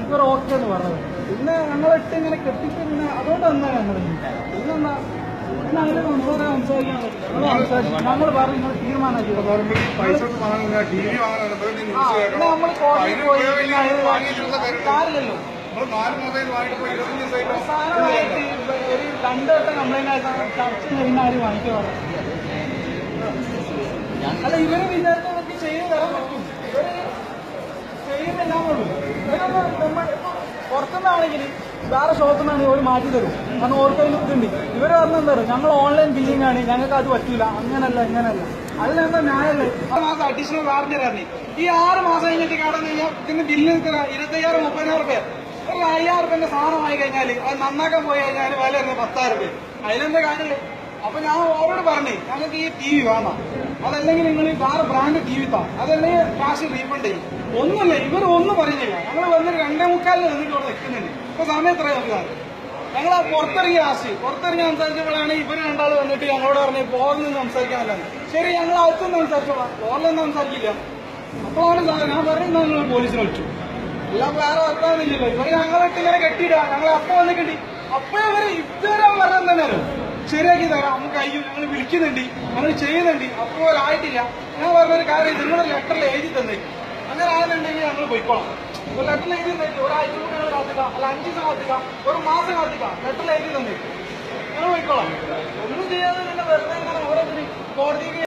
ഇവർ ഓക്കെ എന്ന് പറഞ്ഞത് പിന്നെ ഞങ്ങളിട്ട് ഇങ്ങനെ കെട്ടിട്ട് പിന്നെ അതുകൊണ്ട് എന്താ ഞങ്ങൾ പിന്നെന്താ പിന്നെ അതിൽ സംസാരിക്കാൻ പറ്റില്ല. ഞങ്ങൾ പറഞ്ഞു നിങ്ങൾ തീരുമാനമാക്കി നമ്മൾ കോടതിയിൽ പോയി കാര്യമില്ലല്ലോ. സാധനമായിട്ട് ഒരു 2 വട്ടം കംപ്ലൈന്റ് ആയിട്ട് ചർച്ച ചെയ്യുന്ന ആര് വാങ്ങിച്ചു പറയാം. അല്ല ഇവര് വിചാരിച്ച നമുക്ക് ചെയ്ത് തരാൻ പറ്റും. ഇവര് ചെയ്യുന്നില്ലാന്നുള്ളൂ. ഇവരൊന്ന് പുറത്തുനിന്നാണെങ്കിൽ വേറെ ഷോപ്പിൽ നിന്നാണെങ്കിൽ ഒരു മാറ്റി തരും. അന്ന് ഓർക്കതിന് ഇതുണ്ട്. ഇവര് പറഞ്ഞെന്താ പറയുക, ഞങ്ങൾ ഓൺലൈൻ ബില്ലിംഗ് ആണ്, ഞങ്ങൾക്ക് അത് പറ്റൂല, അങ്ങനല്ല ഇങ്ങനല്ല. അതിനെന്താ ന്യായമല്ലേ? 6 മാസം അഡീഷണൽ വാറന്റി തരണേ. ഈ 6 മാസം കഴിഞ്ഞിട്ട് കടന്നു കഴിഞ്ഞാൽ ഇതിന് ബില്ല് 25,000-30,000 രൂപ. ഒരു 5,000 രൂപന്റെ സാധനം വാങ്ങി കഴിഞ്ഞാൽ അത് നന്നാക്കാൻ പോയി കഴിഞ്ഞാൽ വില വരുന്നത് 10,000 രൂപ. അതിലെന്താ കാര്യമില്ല. അപ്പൊ ഞാൻ ഓരോട് പറഞ്ഞേ ഞങ്ങൾക്ക് ഈ ടി വി വേണം, അതല്ലെങ്കിൽ നിങ്ങൾ വേറെ ബ്രാൻഡ് ടി വി താ, അതല്ലെങ്കിൽ കാശ് റീഫണ്ട് ചെയ്യും. ഒന്നുമില്ല, ഇവരൊന്നും പറയുന്നില്ല. ഞങ്ങൾ വന്നിട്ട് 2:45 വന്നിട്ട് ഇവിടെ നിൽക്കുന്നുണ്ട്. ഇപ്പൊ സമയം എത്ര നോക്കിയാണ് ഞങ്ങൾ പുറത്തിറങ്ങി പുറത്തിറങ്ങി സംസാരിച്ചപ്പോഴാണ് ഇവർ 2 വന്നിട്ട് ഞങ്ങളോട് പറഞ്ഞ് പോകുന്നത് സംസാരിക്കാനല്ലാതെ. ശരി, ഞങ്ങൾ അകത്തുനിന്ന് സംസാരിച്ചോളാം, ഓറിലൊന്നും സംസാരിക്കില്ല. അപ്പോഴാണ് ഞാൻ പറയുന്നത് നിങ്ങൾ പോലീസിനെ വിളിച്ചു. എല്ലാം വേറെ വർത്താനില്ലല്ലോ. ഇവർ ഞങ്ങളിട്ട് ഇങ്ങനെ കെട്ടിയിടുക. ഞങ്ങൾ അപ്പം വന്നിട്ടുണ്ട്. അപ്പൊ ഇവര് ഇതുവരെ പറഞ്ഞത് തന്നെയല്ലോ ശരിയാക്കി തരാം, നമുക്ക് കഴിയും, ഞങ്ങൾ വിളിക്കുന്നുണ്ട്, ഞങ്ങൾ ചെയ്യുന്നുണ്ട്. അപ്പോൾ ആയിട്ടില്ല. ഞാൻ പറഞ്ഞൊരു കാര്യം, നിങ്ങളുടെ ലെറ്ററിൽ എഴുതി തന്നെ അങ്ങനെ ആണെന്നുണ്ടെങ്കിൽ ഞങ്ങൾ പോയിക്കോളാം. ഒരു ലെറ്ററിൽ എഴുതി തന്നിട്ട് ഒരാഴ്ച കൂടി ഞങ്ങൾ കാത്തിക്കാം, അല്ല 5 ദിവസം കാത്തിക്കാം, ഒരു മാസം കാത്തിക്കാം. ലെറ്ററിൽ എഴുതി തന്നെ ഞങ്ങൾ പോയിക്കോളാം. ഒന്നും ചെയ്യാതെ